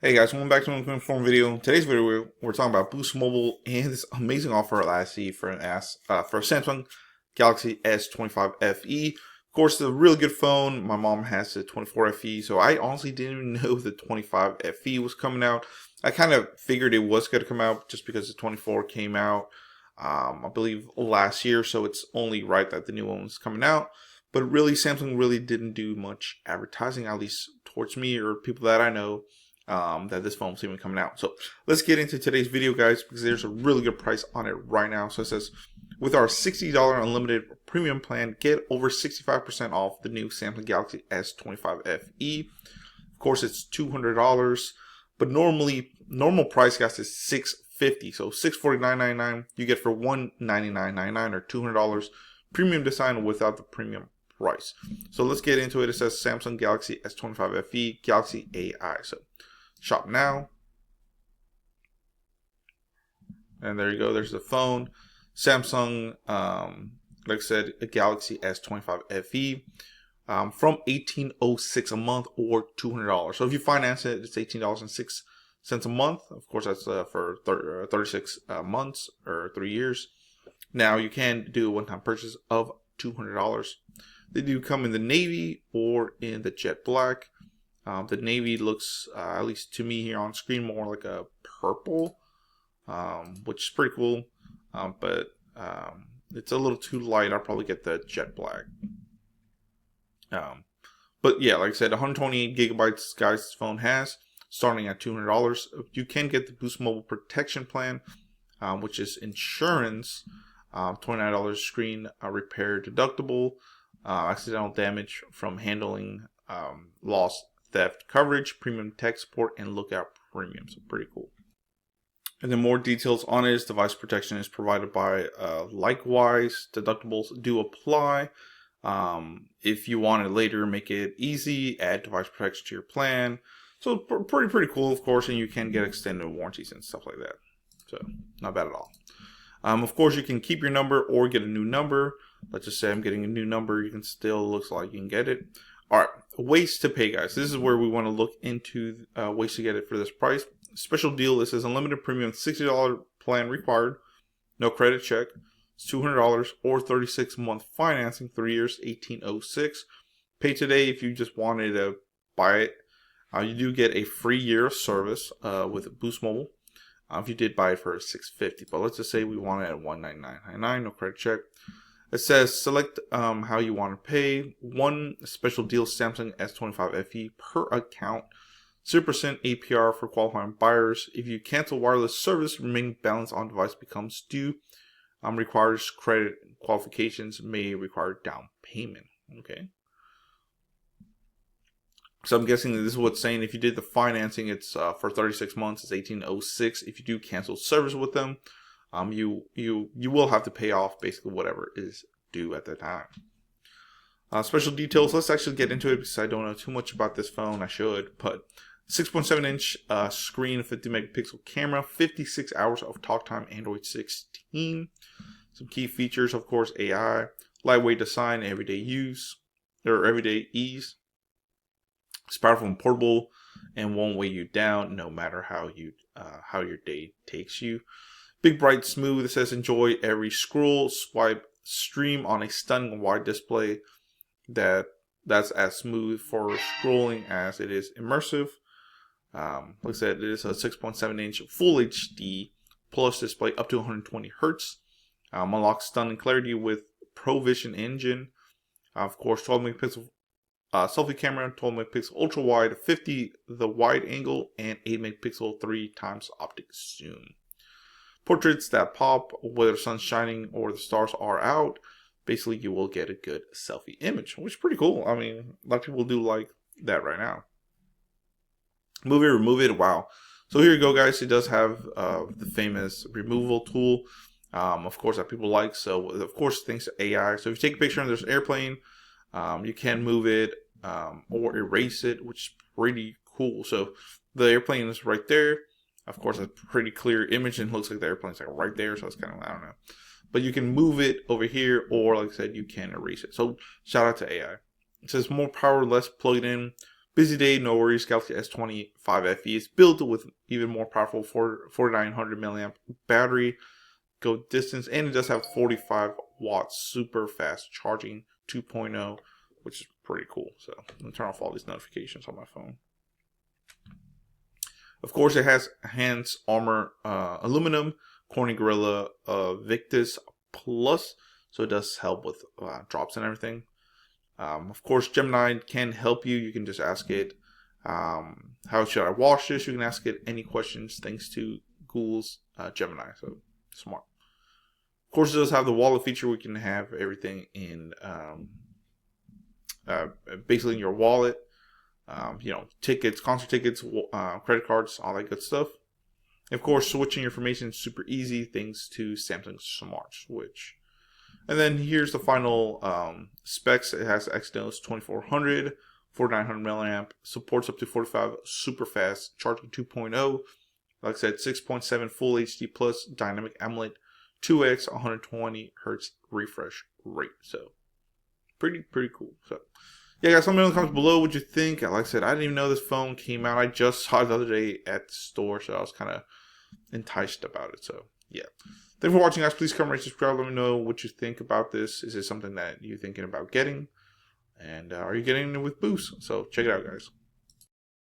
Hey guys, welcome back to another inform video. Today's video we're talking about Boost Mobile and this amazing offer I see for for a Samsung Galaxy S25 FE. Of course, it's a really good phone. My mom has the 24 FE, so I honestly didn't even know the 25 FE was coming out. I kind of figured it was going to come out just because the 24 came out, I believe last year, so it's only right that the new one was coming out. But really, Samsung really didn't do much advertising, at least towards me or people that I know, that this phone's even coming out. So let's get into today's video, guys, because there's a really good price on it right now. So it says, with our $60 unlimited premium plan, get over 65% off the new Samsung Galaxy S25 FE. Of course, it's $200, but normal price, guys, is $650. So $649.99 you get for $199.99 or $200 premium design without the premium price. So let's get into it. It says Samsung Galaxy S25 FE Galaxy AI. So shop now, and there you go. There's the phone. Samsung, like I said, a Galaxy S25 FE, from $18.06 a month or $200. So if you finance it, it's $18.06 a month. Of course, that's for 36 months or 3 years. Now you can do a one-time purchase of $200. They do come in the navy or in the jet black. The navy looks, at least to me here on screen, more like a purple, which is pretty cool. But it's a little too light. I'll probably get the jet black. But yeah, like I said, 128 gigabytes, guys, this phone has, starting at $200. You can get the Boost Mobile Protection Plan, which is insurance, $29 screen repair deductible, accidental damage from handling, loss, theft coverage, premium tech support, and lookout premium. So pretty cool. And then more details on it is device protection is provided by Likewise. Deductibles do apply. If you want it later, make it easy, add device protection to your plan. So pretty cool, of course, and you can get extended warranties and stuff like that. So not bad at all. Of course, you can keep your number or get a new number. Let's just say I'm getting a new number. You can still, looks like you can get it. All right, ways to pay, guys. This is where we want to look into ways to get it for this price. Special deal, this is unlimited premium, $60 plan required, no credit check. It's $200 or 36-month financing, 3 years, $18.06. Pay today if you just wanted to buy it. You do get a free year of service with Boost Mobile. If you did buy it for $650, but let's just say we want it at $199.99, no credit check. It says select how you want to pay. One special deal, Samsung S25 FE per account, 0% APR for qualifying buyers. If you cancel wireless service, remaining balance on device becomes due. Requires credit qualifications, may require down payment. Okay. So I'm guessing that this is what's saying. If you did the financing, it's for 36 months, it's $18.06. If you do cancel service with them, you will have to pay off basically whatever is due at the time. Special details. Let's actually get into it because I don't know too much about this phone. I should, but 6.7-inch screen, 50 megapixel camera, 56 hours of talk time, Android 16. Some key features, of course, AI, lightweight design, everyday use or everyday ease. It's powerful and portable and won't weigh you down no matter how your day takes you. Big, bright, smooth. It says enjoy every scroll, swipe, stream on a stunning wide display that's as smooth for scrolling as it is immersive. Like I said, it is a 6.7-inch Full HD Plus display up to 120 Hz. Unlocks stunning clarity with ProVision engine. Of course, 12 megapixel selfie camera, 12 megapixel ultra wide, 50 the wide angle, and 8 megapixel 3x optic zoom. Portraits that pop, whether the sun's shining or the stars are out. Basically, you will get a good selfie image, which is pretty cool. I mean, a lot of people do like that right now. Move it, remove it. Wow. So here you go, guys. It does have the famous removal tool, of course, that people like. So, of course, thanks to AI. So if you take a picture and there's an airplane, you can move it or erase it, which is pretty cool. So the airplane is right there. Of course, a pretty clear image and it looks like the airplane's like right there. So it's kind of, I don't know. But you can move it over here, or like I said, you can erase it. So shout out to AI. It says more power, less plugged in. Busy day, no worries. Galaxy S25 FE is built with even more powerful 4900 milliamp battery, go distance, and it does have 45 watts super fast charging 2.0, which is pretty cool. So I'm gonna turn off all these notifications on my phone. Of course, it has Hans Armor aluminum Corning Gorilla Victus Plus, so it does help with drops and everything. Of course, Gemini can help you. You can just ask it, how should I wash this? You can ask it any questions thanks to Google's Gemini. So smart. Of course, it does have the wallet feature. We can have everything in basically in your wallet. You know, tickets, concert tickets, credit cards, all that good stuff. Of course, switching your information is super easy thanks to Samsung Smart Switch. And then here's the final specs. It has Exynos 2400, 4900 milliamp, supports up to 45 super fast charging 2.0. Like I said, 6.7 full HD plus dynamic AMOLED, 2x 120 hertz refresh rate. So pretty cool. So yeah, guys, let me know in the comments below what you think. Like I said, I didn't even know this phone came out. I just saw it the other day at the store, so I was kind of enticed about it. So yeah. Thanks for watching, guys. Please comment, rate, subscribe. Let me know what you think about this. Is this something that you're thinking about getting? And are you getting it with Boost? So check it out, guys.